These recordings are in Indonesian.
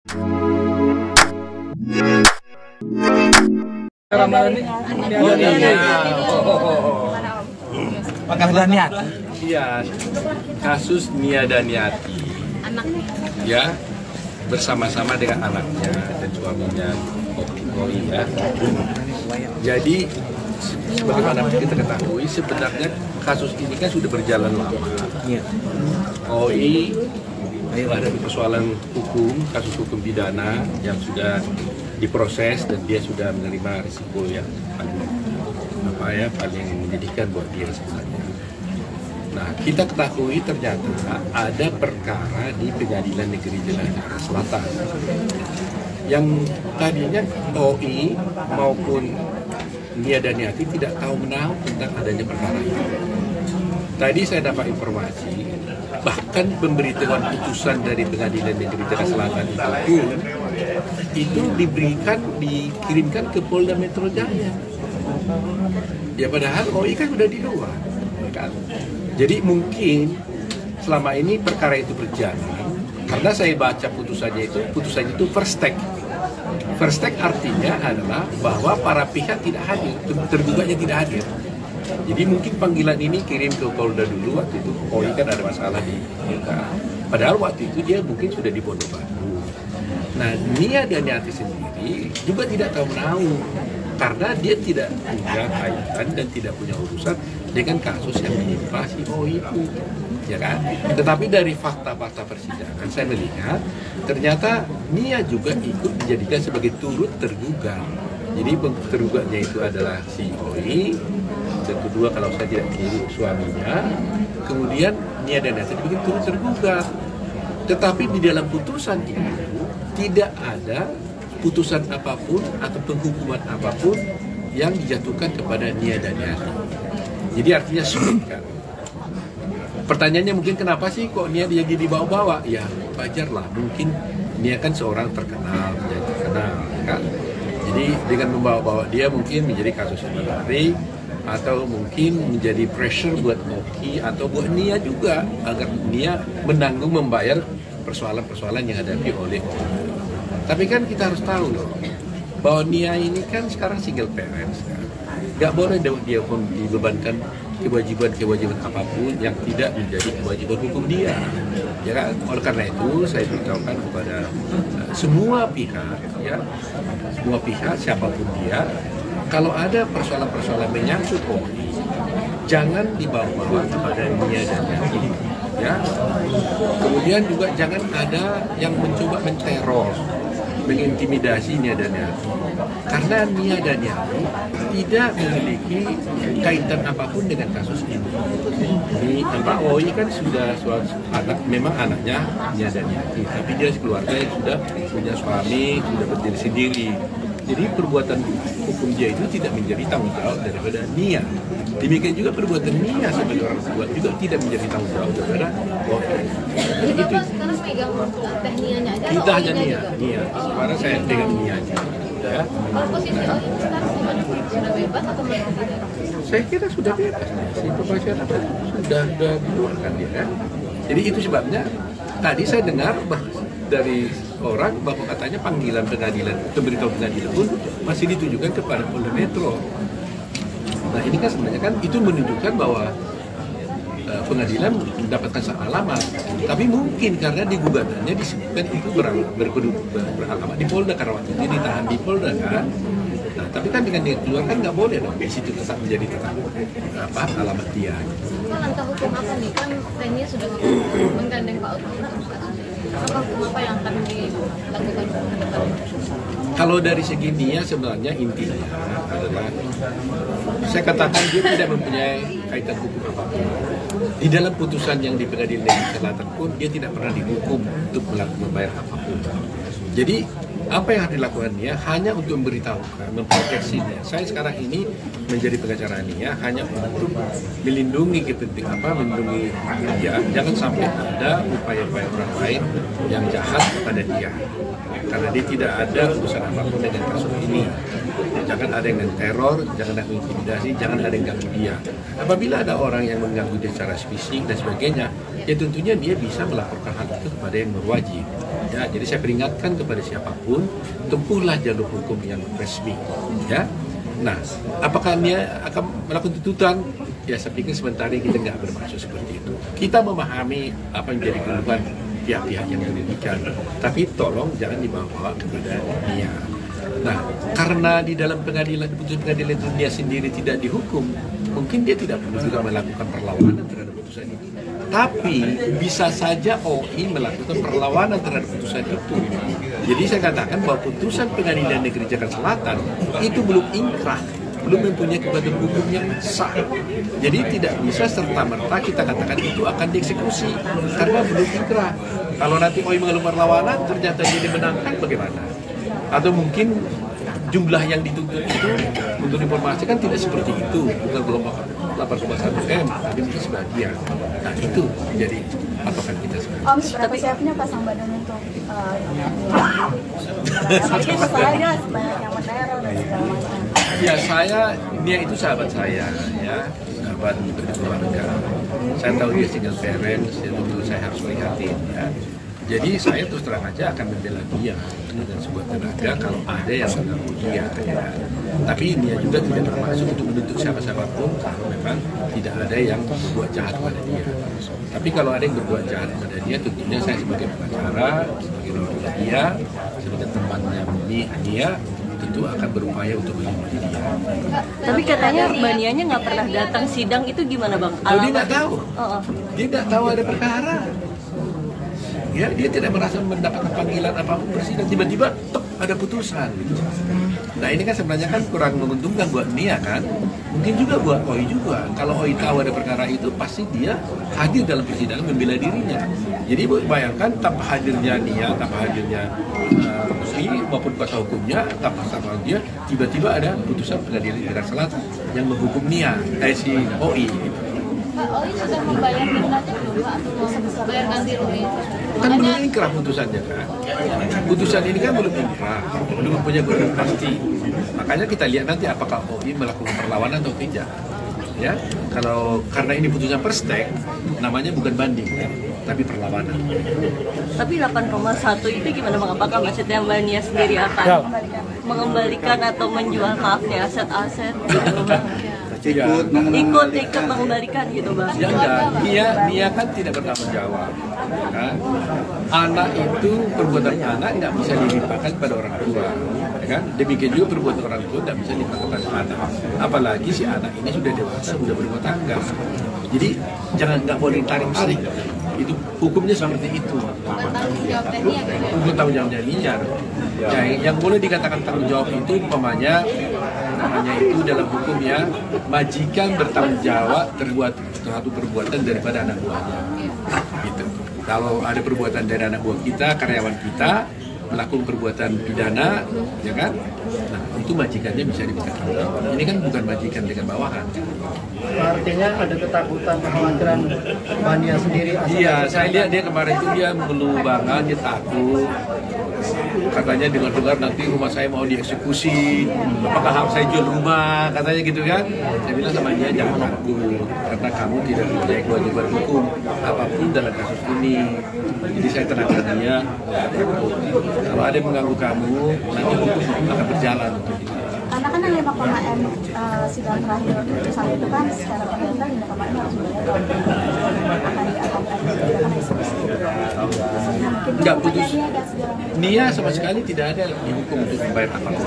Ramadan ini Niat. Iya, kasus Nia Daniati, ya, bersama-sama dengan anaknya dan suaminya, ya. Jadi, sebagaimana kita ketahui, sebenarnya kasus ini kan sudah berjalan lama. OI ada persoalan hukum, kasus hukum pidana yang sudah diproses dan dia sudah menerima risiko yang paling menyedihkan buat dia sebenarnya. Nah, kita ketahui ternyata ada perkara di Pengadilan Negeri Jakarta Selatan yang tadinya OI maupun Nia Daniati tidak tahu menahu tentang adanya perkara itu. Tadi saya dapat informasi, bahkan pemberitahuan putusan dari Pengadilan Negeri Jakarta Selatan itu dikirimkan ke Polda Metro Jaya. Ya padahal OI kan sudah di luar, kan? Jadi mungkin selama ini perkara itu berjalan, karena saya baca putusannya itu first take. First take artinya adalah bahwa para pihak tidak hadir, tergugatnya tidak hadir. Jadi mungkin panggilan ini kirim ke Polda dulu waktu itu. OI kan ada masalah di Jakarta. Padahal waktu itu dia mungkin sudah di Pondok Batu. Nah, Nia Daniati sendiri juga tidak tahu menahu karena dia tidak punya kaitan dan tidak punya urusan dengan kasus yang menimpa si OI itu, ya kan? Tetapi dari fakta-fakta persidangan saya melihat ternyata Nia juga ikut dijadikan sebagai turut tergugat. Jadi tergugatnya itu adalah si OI, dan kedua kalau saya tidak keliru suaminya, kemudian Nia Daniati dibikin turut tergugat. Tetapi di dalam putusan itu tidak ada putusan apapun atau penghukuman apapun yang dijatuhkan kepada Nia Daniati. Jadi artinya sulit kan. Pertanyaannya mungkin kenapa sih kok Nia dia dibawa-bawa? Ya wajarlah, mungkin Nia kan seorang terkenal, kan. Jadi dengan membawa-bawa dia mungkin menjadi kasus yang menarik, atau mungkin menjadi pressure buat Oki atau buat Nia juga agar Nia menanggung membayar persoalan-persoalan yang dihadapi oleh Oki. Tapi kan kita harus tahu loh, bahwa Nia ini kan sekarang single parents kan. Gak boleh dia pun dibebankan kewajiban apapun yang tidak menjadi kewajiban hukum dia. Ya kan? Oleh karena itu saya beritahukan kepada semua pihak, ya, semua pihak siapapun dia, kalau ada persoalan-persoalan menyangkut OI, jangan dibawa-bawa kepada Nia Daniati, ya. Kemudian juga jangan ada yang mencoba menteror, mengintimidasi Nia Daniati, karena Nia Daniati tidak memiliki kaitan apapun dengan kasus ini. Pak OI kan sudah memang anaknya Nia Daniati, tapi dia keluarga yang sudah punya suami, sudah berdiri sendiri. Jadi perbuatan hukum dia itu tidak menjadi tanggung jawab daripada Nia. Demikian juga perbuatan Nia sebagai orang tua juga tidak menjadi tanggung jawab daripada OI. Jadi Bapak sekarang pegang teh Nianya aja? Kita hanya Nia. Sekarang saya pegang Nia aja. Ya. Kalau posisi OI sekarang sudah bebas atau masih tidak? Saya kira sudah bebas. Si pemasyarakat sudah dikeluarkan dia kan. Jadi itu sebabnya tadi saya dengar dari orang bahwa katanya panggilan pemberitahuan pengadilan pun masih ditujukan kepada Polda Metro. Nah ini kan sebenarnya kan itu menunjukkan bahwa pengadilan mendapatkan salah alamat. Tapi mungkin karena di gugatannya disebutkan itu beralamat di Polda karena waktu itu ditahan di Polda kan. Nah tapi kan dengan dia keluar kan nggak boleh dong di situ tetap menjadi alamat dia. Langkah hukum apa nih kan tehnya sudah menggandeng Pak Oki? Langkah hukum apa yang akan dilakukan? Kalau dari segi Nia sebenarnya intinya adalah saya katakan dia tidak mempunyai kaitan hukum apapun. Di dalam putusan yang di Pengadilan Negeri Selatan pun dia tidak pernah dihukum untuk membayar apapun. Jadi apa yang harus dilakukan Nia hanya untuk memberitahukan, memproteksi Nia. Saya sekarang ini menjadi pengacara Nia hanya untuk melindungi melindungi dia. Jangan sampai ada upaya-upaya orang lain yang jahat kepada dia. Karena dia tidak ada urusan apapun dengan kasus ini. Jangan ada yang teror, jangan ada yang intimidasi, jangan ada yang ganggu dia. Apabila ada orang yang mengganggu dia secara fisik dan sebagainya, ya tentunya dia bisa melaporkan hal itu kepada yang berwajib. Ya, jadi saya peringatkan kepada siapapun, tempuhlah jalur hukum yang resmi. Ya. Nah, apakah dia akan melakukan tuntutan? Ya, saya pikir sementara kita nggak bermaksud seperti itu. Kita memahami apa yang menjadi keluhan pihak-pihak yang dirugikan, tapi tolong jangan dibawa kepada dia. Nah, karena di dalam putusan pengadilan itu dia sendiri tidak dihukum, mungkin dia tidak perlu juga melakukan perlawanan terhadap putusan itu. Tapi bisa saja OI melakukan perlawanan terhadap putusan itu. Jadi saya katakan bahwa putusan Pengadilan Negeri Jakarta Selatan itu belum inkrah, belum mempunyai kekuatan hukum yang sah. Jadi tidak bisa serta-merta kita katakan itu akan dieksekusi karena belum inkrah. Kalau nanti OI mengajukan perlawanan ternyata dia dimenangkan bagaimana? Atau mungkin jumlah yang dituntut itu untuk informasi kan tidak seperti itu, bukan gelombang 8,1 M, tapi mungkin sebagian. Nah itu jadi patokan kita sekarang. Seberapa siapnya Pak Sambadon untuk apalagi masalahnya banyak yang meneror dan segala macam. Ya dia itu sahabat saya, ya sahabat berkeluarga. Saya tahu dia single parents, ya tentu saya harus prihatin. Ya. Jadi saya terus terang aja akan membela dia dengan sebuah tenaga kalau ada yang mengganggu dia. Ya. Tapi dia juga tidak bermaksud untuk menuntut siapa-siapa pun kalau memang tidak ada yang berbuat jahat pada dia. Tapi kalau ada yang berbuat jahat pada dia, tentunya saya sebagai pengacara, sebagai orang dia, sebagai temannya dia, tentu akan berupaya untuk melindungi dia. Tapi katanya Mbak Nianya nggak pernah datang sidang, itu gimana Bang? Dia nggak tahu. Dia nggak tahu ada perkara. Ya, dia tidak merasa mendapatkan panggilan apapun presiden, tiba-tiba ada putusan gitu. Nah ini kan sebenarnya kan kurang menguntungkan buat Nia kan, mungkin juga buat OI juga. Kalau OI tahu ada perkara itu pasti dia hadir dalam persidangan membela dirinya. Jadi bayangkan tanpa hadirnya Nia, tanpa hadirnya OI maupun kuasa hukumnya, tanpa sama dia tiba-tiba ada putusan Pengadilan Negeri Selatan yang menghukum Nia, si OI. Gitu. Pak OI sudah membayar dendanya belum Pak atau bayar ganti rugi? Kan belum inkrah putusannya kan. Putusan ini kan belum inkrah, belum punya keputusan pasti. Makanya kita lihat nanti apakah OI melakukan perlawanan atau tidak. Ya, kalau karena ini putusan perstek, namanya bukan banding kan, tapi perlawanan. Tapi 8,1 itu gimana Bang? Apakah maksudnya Mbak Nia sendiri akan mengembalikan atau menjual maafnya aset-aset gitu Bang? ikut mengembalikan gitu Bang. Ya enggak, dia kan tidak bertanggung jawab. Kan? Anak itu, perbuatan anak nggak bisa dilimpahkan pada orang tua. Ya kan? Demikian juga perbuatan orang tua nggak bisa dilimpahkan pada anak. Apalagi si anak ini sudah dewasa, sudah berumah tangga. Jadi nggak boleh ditarik-tarik. Itu hukumnya seperti itu. Hukum tanggung jawabnya Nia. Yang boleh dikatakan tanggung jawab itu umpamanya namanya itu dalam hukumnya majikan bertanggung jawab terbuat suatu perbuatan daripada anak buahnya. Gitu. Kalau ada perbuatan dari anak buah kita, karyawan kita melakukan perbuatan pidana, ya kan? Nah, itu majikannya bisa diminta tanggung jawab. Ini kan bukan majikan dengan bawahan. Artinya ada ketakutan, kekhawatiran Mania sendiri. Iya, saya lihat dia kemarin itu dia mengeluh banget, dia takut. Katanya dengar-dengar nanti rumah saya mau dieksekusi, apakah harus saya jual rumah, katanya gitu kan. Saya bilang sama dia jangan takut, karena kamu tidak mempunyai kewajiban hukum apapun dalam kasus ini. Jadi saya tenangkan dia, kalau ada yang mengganggu kamu, nanti hukum akan berjalan untuk itu. Karena kan yang 5,M sidang terakhir putusan itu kan secara perdata 5,M harus bayar akan diakan eksekusi. Enggak putus. Nia sama sekali tidak ada dihukum untuk membayar apapun.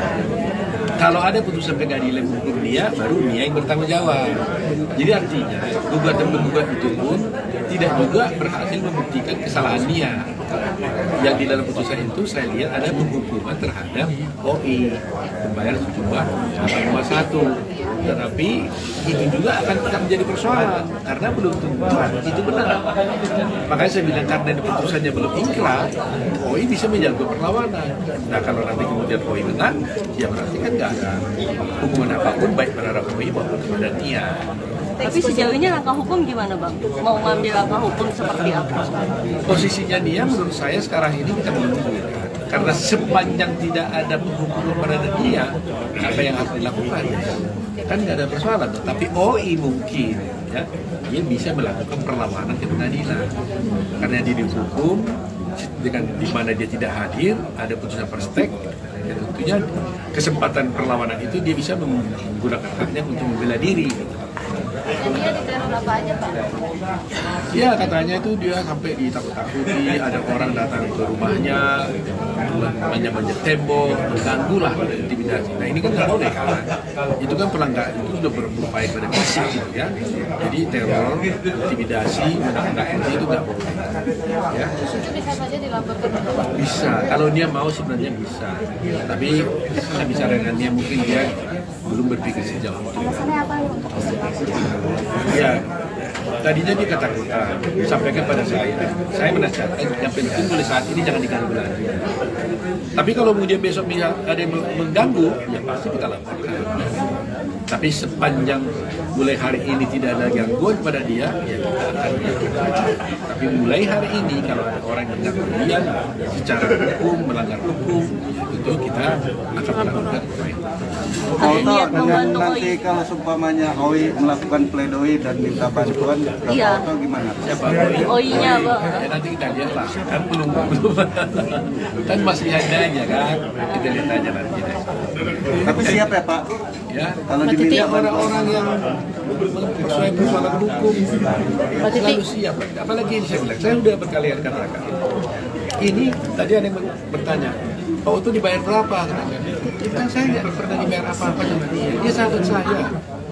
Kalau ada putusan pengadilan hukum Nia, baru Nia yang bertanggung jawab. Jadi artinya gugatan penggugat itu pun tidak juga berhasil membuktikan kesalahan Nia. Yang di dalam putusan itu saya lihat ada penghukuman terhadap OI membayar sejumlah 8,1. Tetapi itu juga akan tetap menjadi persoalan karena belum tentu itu benar. Makanya saya bilang karena putusannya belum inkrah, OI bisa menjaga perlawanan. Nah kalau nanti kemudian OI menang, ya berarti kan nggak ada hukuman apapun baik terhadap OI maupun terhadap Nia. Tapi sejauh ini langkah hukum gimana Bang? Mau ngambil langkah hukum seperti apa? Posisinya dia menurut saya sekarang ini kita menunggu. Karena sepanjang tidak ada penghukuman pada dia, apa yang harus dilakukan? Kan nggak ada persoalan. Tapi OI mungkin dia bisa melakukan perlawanan ke pengadilan. Karena dia dihukum dengan di mana dia tidak hadir, ada putusan perstek, ya tentunya kesempatan perlawanan itu dia bisa menggunakan haknya untuk membela diri. Dan dia diteror apa aja Pak? Ya katanya itu dia sampai ditakut-takuti, ada orang datang ke rumahnya, banyak tembok, mengganggu lah, pada intimidasi. Nah ini kan nggak boleh kan? Itu kan pelanggaran, itu sudah berupaya pada fisik gitu ya. Jadi teror, intimidasi, menakut-nakuti itu nggak boleh. Ya. Itu bisa saja dilaporkan ke Pak? Bisa, kalau dia mau sebenarnya bisa. Tapi saya bicara dengan dia, mungkin dia belum berpikir sejauh itu. Alasannya apa untuk istilah? Ya, tadinya dia ketakutan, disampaikan pada saya menasihatkan yang penting mulai saat ini jangan diganggu lagi. Tapi kalau kemudian besok ada yang mengganggu, ya pasti kita laporkan. Tapi sepanjang mulai hari ini tidak ada gangguan kepada dia, ya kita akan lakukan. Tapi mulai hari ini kalau ada orang yang mengganggu dia secara hukum, melanggar hukum, itu kita akan melakukan upaya. Dengan nanti kalau seumpamanya Oi melakukan pledoi dan minta bantuan, Iya. atau gimana? Siapa? Oinya Bang. Ya, nanti kita lihat lah, kan belum kan masih ada aja kan, kita lihat aja nanti deh. Tapi siap ya Pak? Ya, Kalau ya diminta orang-orang yang sesuai persoalan hukum selalu siap. Apalagi ini saya bilang, saya udah berkali-kali katakan. Ini tadi ada yang bertanya, Pak Oto dibayar berapa? Kan saya nggak pernah dibayar apa-apa sama dia. Dia sahabat saya.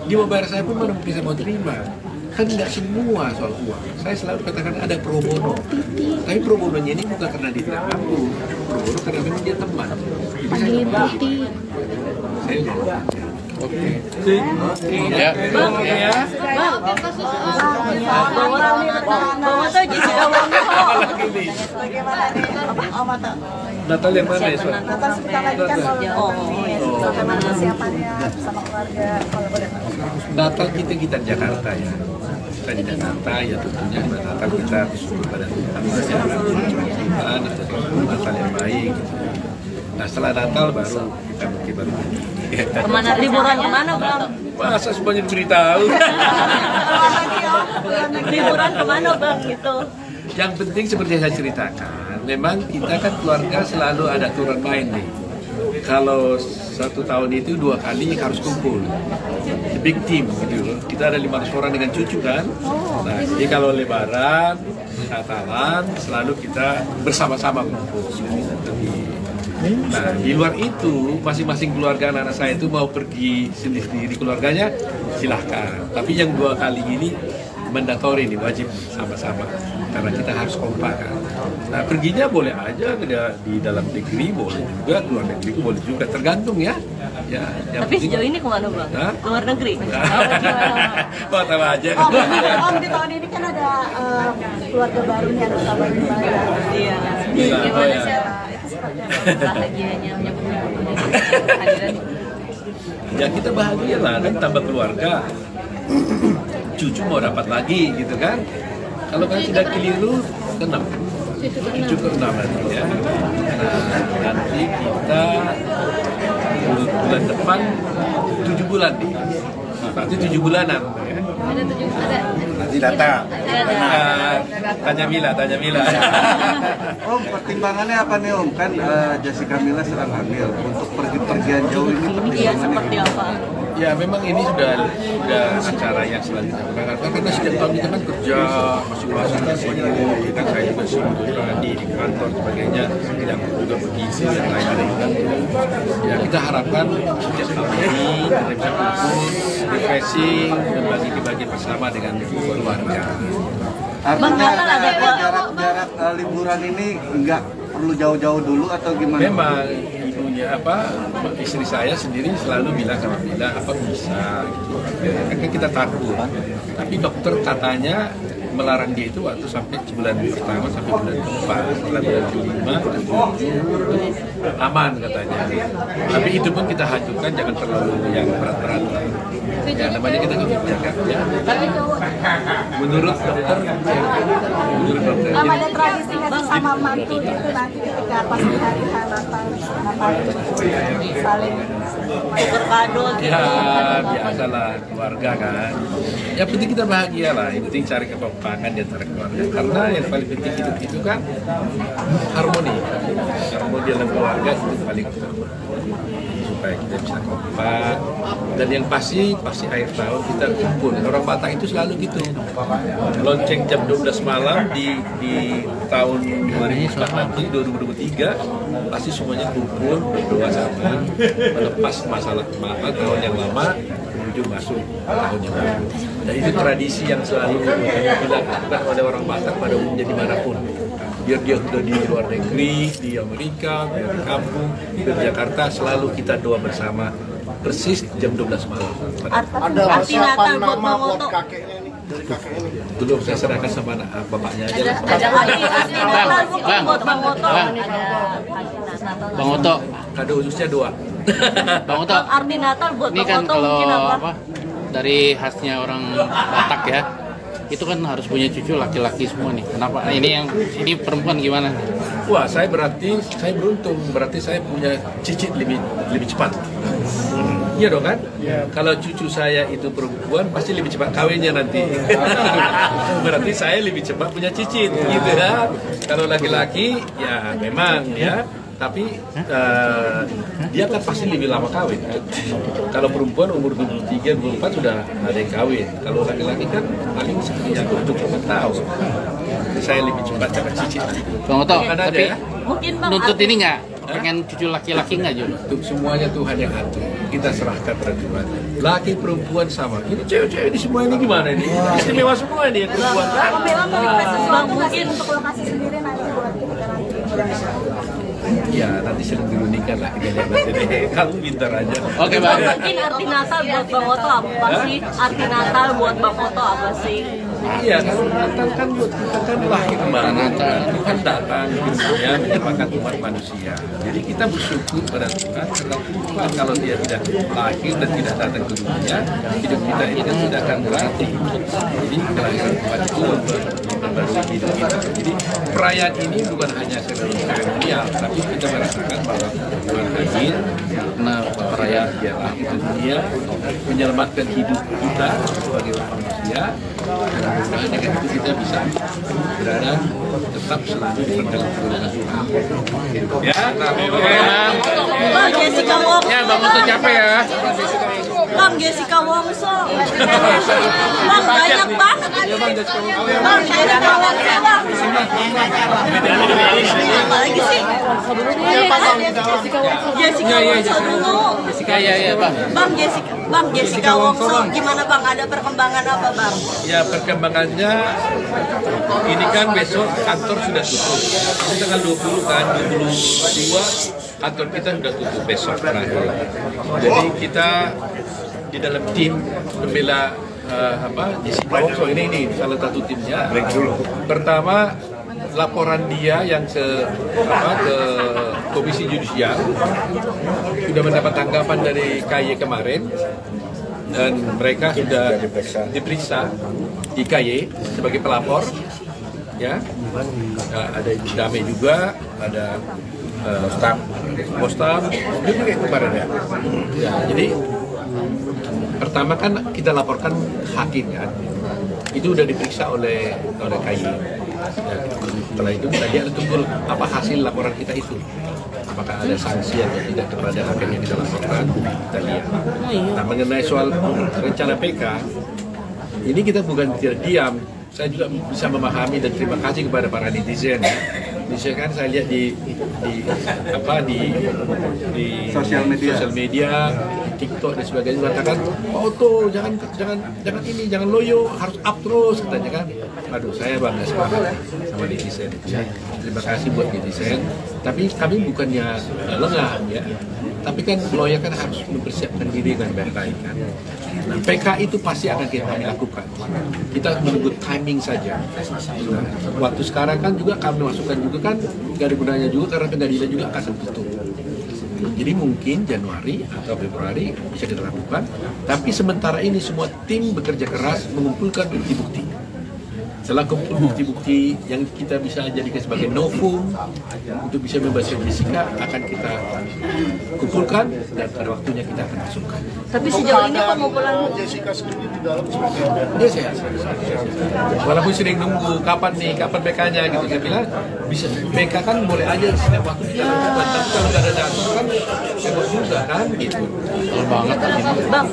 Dia mau bayar saya pun mana mungkin saya mau terima. Kan nggak semua soal uang. Saya selalu katakan ada pro bono. Tapi pro bononya ini bukan karena dia tidak mampu. Pro bono karena memang dia teman. Panggil bukti. Saya nggak. Oke. Ya. Bang, Ya. Bang, Oke, kasus bawa tuh Jessica Wongso. Bagaimana nih? Oh, mata. Natal yang mana ya? Soal? Natal sebentar lagi kan kalau nih, bagaimana persiapannya sama keluarga kalau boleh. Natal kita di Jakarta ya. Kita di Jakarta ya tentunya Natal kita bersyukur pada Tuhan Natal yang baik. Nah setelah Natal baru kita mungkin baru Kemana liburan kemana Bang? masa semuanya diberitahu. Liburan kemana Bang gitu? Yang penting seperti saya ceritakan, memang kita kan keluarga selalu ada aturan main nih. Kalau 1 tahun itu 2 kali harus kumpul, the big team gitu loh. Kita ada 500 orang dengan cucu kan. Nah, jadi kalau Lebaran, Natalan, selalu kita bersama-sama kumpul. Nah, di luar itu, masing-masing keluarga anak-anak saya itu mau pergi sendiri keluarganya, silahkan. Tapi yang 2 kali ini mandatory nih, wajib sama-sama. Karena kita harus kompak kan. Nah, perginya boleh aja di dalam negeri, boleh juga, luar negeri boleh juga, tergantung ya. Ya, yang Tapi penting- sejauh ini kemana Bang? Hah? Luar negeri? Wah, tahu aja. Om, di tahun ini kan ada keluarga baru nih, ada sahabat baru. Iya. Gimana sih? Bahagianya menyambut kehadiran. Ya kita bahagia lah kan, tambah keluarga. Cucu mau dapat lagi gitu kan. Kalau kan sudah keliru, tenang. Cucu ke-6 nanti ya. Nah, nanti kita bulan depan 7 bulan nih. Berarti 7 bulanan ya. ada 7 ada. Nanti datang. Tanya Mila. Om, pertimbangannya apa nih Om? Kan Jessica Mila sedang hamil. Untuk pergi-pergian jauh ini Iya pertimbangannya seperti apa? Ya memang ini sudah acara yang selanjutnya karena setiap tahun kita kan kerja masing-masing di sini, kan saya juga sibuk di kantor sebagainya, tidak juga pergi yang lain-lain kan. Ya kita harapkan setiap tahun ini kita bisa kumpul, refreshing dan bagi bersama dengan keluarga. Artinya Bang, ada jarak liburan ini nggak perlu jauh-jauh dulu atau gimana? Memang ibunya istri saya sendiri selalu bilang sama Mila apa bisa gitu. Kan kita takut. Tapi dokter katanya melarang dia itu waktu sampai bulan pertama sampai bulan keempat, setelah bulan kelima aman katanya. Tapi itu pun kita hajukan jangan terlalu yang berat-berat lah. Ya namanya kita jaga ya. Menurut dokter. Ada tradisinya sama mantu gitu nanti ketika pas hari Natal. saling tukar kado gitu. Ya biasalah keluarga kan. Yang penting kita bahagia lah. Yang penting cari kekompakan di antara keluarga. Karena yang paling penting hidup itu kan harmoni. Harmoni dalam keluarga itu paling utama. Supaya kita bisa kompak. Dan yang pasti akhir tahun kita kumpul. Orang Batak itu selalu gitu. Lonceng jam 12 malam di tahun 2023 pasti semuanya kumpul berdoa sama melepas masalah tahun yang lama menuju masuk tahun yang baru. Dan itu tradisi yang selalu dilakukan oleh orang Batak pada umumnya dimanapun. Biar dia sudah di luar negeri, di Amerika, di kampung, di Jakarta, selalu kita doa bersama persis jam 12 malam. Ada Arti Natal buat Bang Oto. Belum saya serahkan sama bapaknya aja. Ada arti Natal buat Bang Oto. Bang Oto, Kado khususnya doa. Bang Oto, Arti Natal buat ini Bang kan Oto kalau mungkin apa? apa dari khasnya orang Batak ya, itu kan harus punya cucu laki-laki semua nih. Kenapa? Nah, ini perempuan gimana? Wah, saya beruntung, berarti saya punya cicit lebih cepat. Iya dong kan? Kalau cucu saya itu perempuan pasti lebih cepat kawinnya nanti. Berarti saya lebih cepat punya cicit, gitu ya. Kalau laki-laki ya memang ya. Tapi dia kan pasti lebih lama kawin kan. Kalau perempuan umur 23, 24 sudah ada yang kawin. Kalau laki-laki kan paling sekitar 24 tahun. Saya lebih cepat dapat cicit. Bang Oto, Kan ada tapi ya? Mungkin Bang nuntut Arti- ini nggak? Pengen cucu laki-laki nggak Jun? Semuanya Tuhan yang atur. Kita serahkan pada Tuhan. Laki perempuan sama. Ini cewek-cewek ini semua ini gimana ini? Istimewa semua ini yang perempuan kan? Bang mungkin untuk lokasi sendiri nanti buat kita nanti. Ya nanti sering dirundingkan lah kita ini. Kamu pintar aja. Oke, Bang. mungkin arti Natal buat Bang Oto apa sih? Arti Natal buat Bang Oto apa sih? Iya, kalau Natal kan buat kita kan lahir kembali. Tuhan datang ke dunia menyelamatkan umat manusia. Jadi kita bersyukur pada Tuhan karena Tuhan kalau dia tidak lahir dan tidak datang ke dunia, hidup kita ini kan tidak akan berarti. Jadi kelahiran Tuhan itu memperbarui hidup kita. Jadi perayaan ini bukan hanya seremonial, tapi kita merasakan bahwa Tuhan hadir karena perayaan dia lahir ke dunia, menyelamatkan hidup kita sebagai manusia. Mudah-mudahan dengan itu kita bisa berada tetap selalu di perjalanan Tuhan. Ya, Bang Jessica Wongso. Ya, Bang Oto capek ya. Bang Jessica Wongso. Bang banyak banget. Bang Jessica Wongso. Bang. Apa lagi sih? Jessica Wongso dulu. Jessica ya Bang. Bang Jessica Wongso. Gimana Bang? Ada perkembangan apa Bang? Ya perkembangannya ini kan besok kantor sudah tutup. Ini tanggal 20 kan, 22 kantor kita sudah tutup besok terakhir. Jadi kita di dalam tim membela Jessica Wongso ini salah satu timnya. Pertama laporan dia yang ke Komisi Yudisial sudah mendapat tanggapan dari KY kemarin dan mereka sudah diperiksa di KY sebagai pelapor ya. Ada Ibu Damai juga, ada Postam juga kayak kemarin ya. Jadi pertama kan kita laporkan hakim kan, itu udah diperiksa oleh KY. Setelah itu tadi ada tunggu apa hasil laporan kita itu, apakah ada sanksi atau tidak kepada hakim yang kita laporkan, kita lihat. Nah mengenai soal rencana PK ini kita bukan tidak diam, saya juga bisa memahami dan terima kasih kepada para netizen. Misalkan saya lihat di Sosial media, TikTok dan sebagainya mengatakan, Pak Oto jangan ini, jangan loyo, harus up terus katanya kan. Aduh, saya bangga sekali sama netizen. Terima kasih buat netizen. Tapi kami bukannya lengah ya. Tapi kan loyo kan harus mempersiapkan diri dengan baik-baik kan. Nah, PK itu pasti akan kami lakukan. Kita menunggu timing saja. Nah, waktu sekarang kan juga kami masukkan juga kan gak ada gunanya juga karena pengadilan juga akan tutup. Jadi mungkin Januari atau Februari bisa kita lakukan. Tapi sementara ini semua tim bekerja keras mengumpulkan bukti-bukti. Setelah kumpul bukti-bukti yang kita bisa jadikan sebagai novum untuk bisa membebaskan Jessica, akan kita kumpulkan dan pada waktunya kita akan masukkan. Tapi sejauh ini pengumpulan Jessica sendiri di dalam seperti apa? Dia sehat. Walaupun sering nunggu kapan PK-nya gitu, saya bilang bisa PK kan boleh aja setiap waktu kita lakukan, tapi kalau nggak ada jadwal kan heboh juga kan gitu. Betul banget. Bang,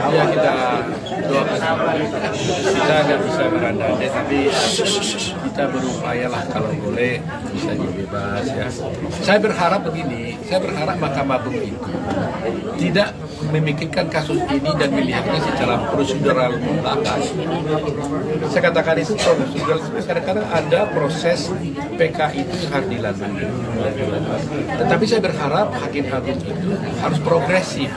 Ya kita doakan. Kita nggak bisa berandai, tapi kita berupaya lah kalau boleh bisa dibebas ya. Saya berharap begini, saya berharap Mahkamah Agung itu tidak memikirkan kasus ini dan melihatnya secara prosedural belaka. Saya katakan itu prosedural, kadang-kadang ada proses PK itu harus dilalui. Tetapi saya berharap Hakim Agung itu harus progresif,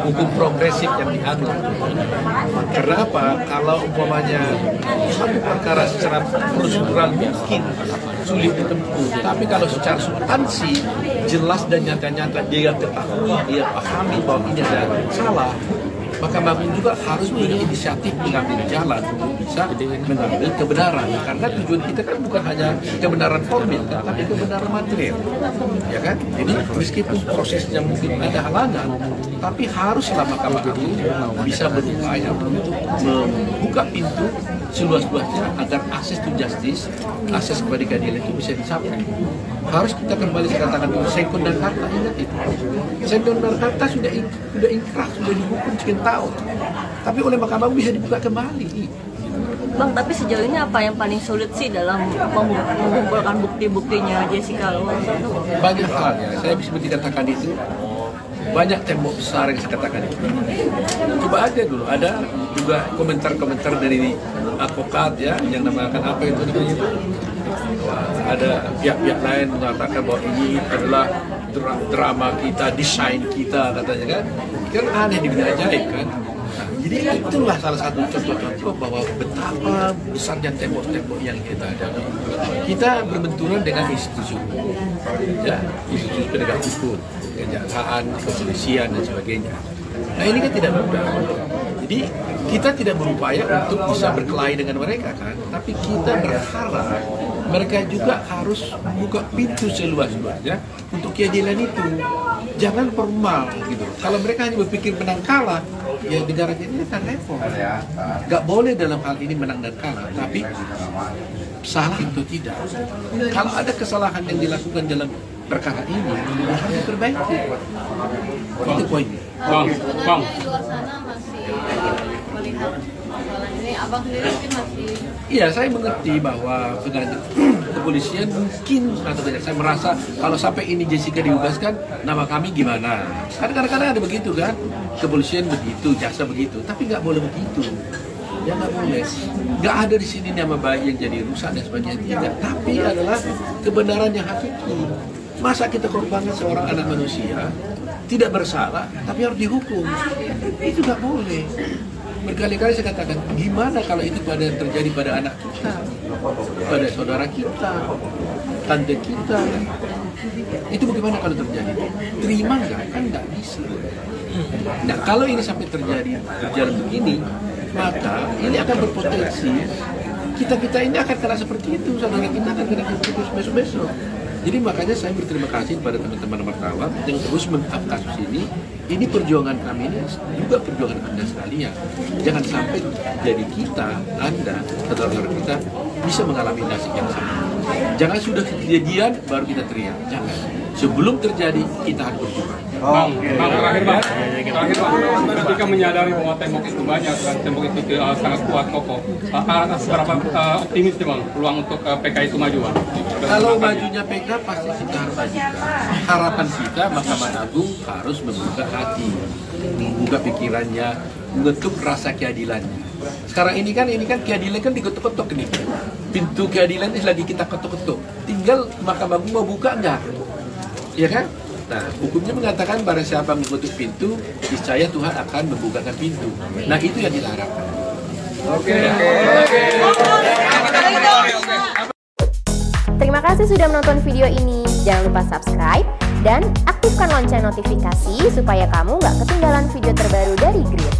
hukum progresif yang diatur. Karena apa? Kalau umpamanya satu perkara secara prosedural mungkin sulit ditempuh, tapi kalau secara substansi jelas dan nyata-nyata dia ketahui, dia pahami bahwa ini ada salah, maka Agung juga harus punya inisiatif mengambil jalan untuk bisa mengambil kebenaran. Karena tujuan kita kan bukan hanya kebenaran formil, tapi kebenaran material, ya kan? Jadi meskipun prosesnya mungkin ada halangan, tapi haruslah Mahkamah Agung bisa berupaya untuk membuka pintu seluas-luasnya agar akses to justice, akses kepada keadilan itu bisa dicapai. Harus kita kembali katakan dulu, Sengkon dan Karta, ingat itu. Sengkon dan Karta sudah ingkrah, sudah dihukum sekian tahun, tapi oleh Mahkamah Agung bisa dibuka kembali. Bang, tapi sejauh ini apa yang paling sulit sih dalam mengumpulkan bukti-buktinya Jessica Lorenzo? Banyak hal ya, saya bisa dikatakan itu. Banyak tembok besar yang saya katakan itu. Coba aja dulu, ada juga komentar-komentar dari advokat ya, yang namakan apa itu namanya itu. Ada pihak-pihak lain mengatakan bahwa ini adalah drama kita, desain kita katanya kan. Kan aneh di bidang ajaib kan. Nah, jadi itulah salah satu contoh-contoh bahwa betapa besarnya tembok-tembok yang kita hadapi. Kita berbenturan dengan institusi hukum, ya, institusi penegak hukum, kejaksaan, kepolisian dan sebagainya. Nah ini kan tidak mudah. Jadi kita tidak berupaya untuk bisa berkelahi dengan mereka kan, tapi kita berharap mereka juga harus membuka pintu seluas-luasnya untuk keadilan itu. Jangan formal gitu. Kalau mereka hanya berpikir menang kalah, ya negara ini akan repot. Gak boleh dalam hal ini menang dan kalah, tapi salah atau tidak. Kalau ada kesalahan yang dilakukan dalam perkara ini, harus diperbaiki. Itu poinnya. Bang. Sebenarnya di luar sana masih melihat masalah ini, abang sendiri mungkin masih. Iya, saya mengerti bahwa kepolisian mungkin atau tidak. Saya merasa kalau sampai ini Jessica dibebaskan, nama kami gimana? Kadang-kadang ada begitu kan, kepolisian begitu, jaksa begitu, tapi nggak boleh begitu. Ya nggak boleh. Nggak ada di sini nama baik yang jadi rusak dan sebagainya, tidak. Tapi adalah kebenaran yang hakiki. Masa kita korbankan seorang anak manusia tidak bersalah, tapi harus dihukum? Itu nggak boleh. Berkali-kali saya katakan, gimana kalau itu terjadi pada anak kita, pada saudara kita, tante kita? Itu bagaimana kalau terjadi? Terima nggak? Kan nggak bisa. Nah, kalau ini sampai terjadi berjalan begini, maka ini akan berpotensi kita ini akan kena seperti itu, saudara kita akan kena seperti itu besok-besok. Jadi makanya saya berterima kasih kepada teman-teman wartawan yang terus mengangkat kasus ini. Ini perjuangan kami, ini juga perjuangan Anda sekalian. Jangan sampai jadi kita, Anda, saudara kita bisa mengalami nasib yang sama. Jangan sudah kejadian baru kita teriak. Jangan. Sebelum terjadi kita harus berjuang. Bang, terakhir bang, ketika menyadari bahwa tembok itu banyak dan tembok itu sangat kuat kokoh, seberapa optimis nih bang peluang untuk PK itu maju bang? Kalau majunya PK pasti kita harus majukan. Harapan kita Mahkamah Agung harus membuka hati, membuka pikirannya, mengetuk rasa keadilannya. Sekarang ini kan keadilan kan diketuk-ketuk nih. Pintu keadilan ini lagi kita ketuk-ketuk. Tinggal Mahkamah Agung mau buka enggak? Iya kan? Nah, hukumnya mengatakan barang siapa mengetuk pintu, niscaya Tuhan akan membukakan pintu. Nah, itu yang kita harapkan. Oke. Terima kasih sudah menonton video ini. Jangan lupa subscribe dan aktifkan lonceng notifikasi supaya kamu nggak ketinggalan video terbaru dari Grid.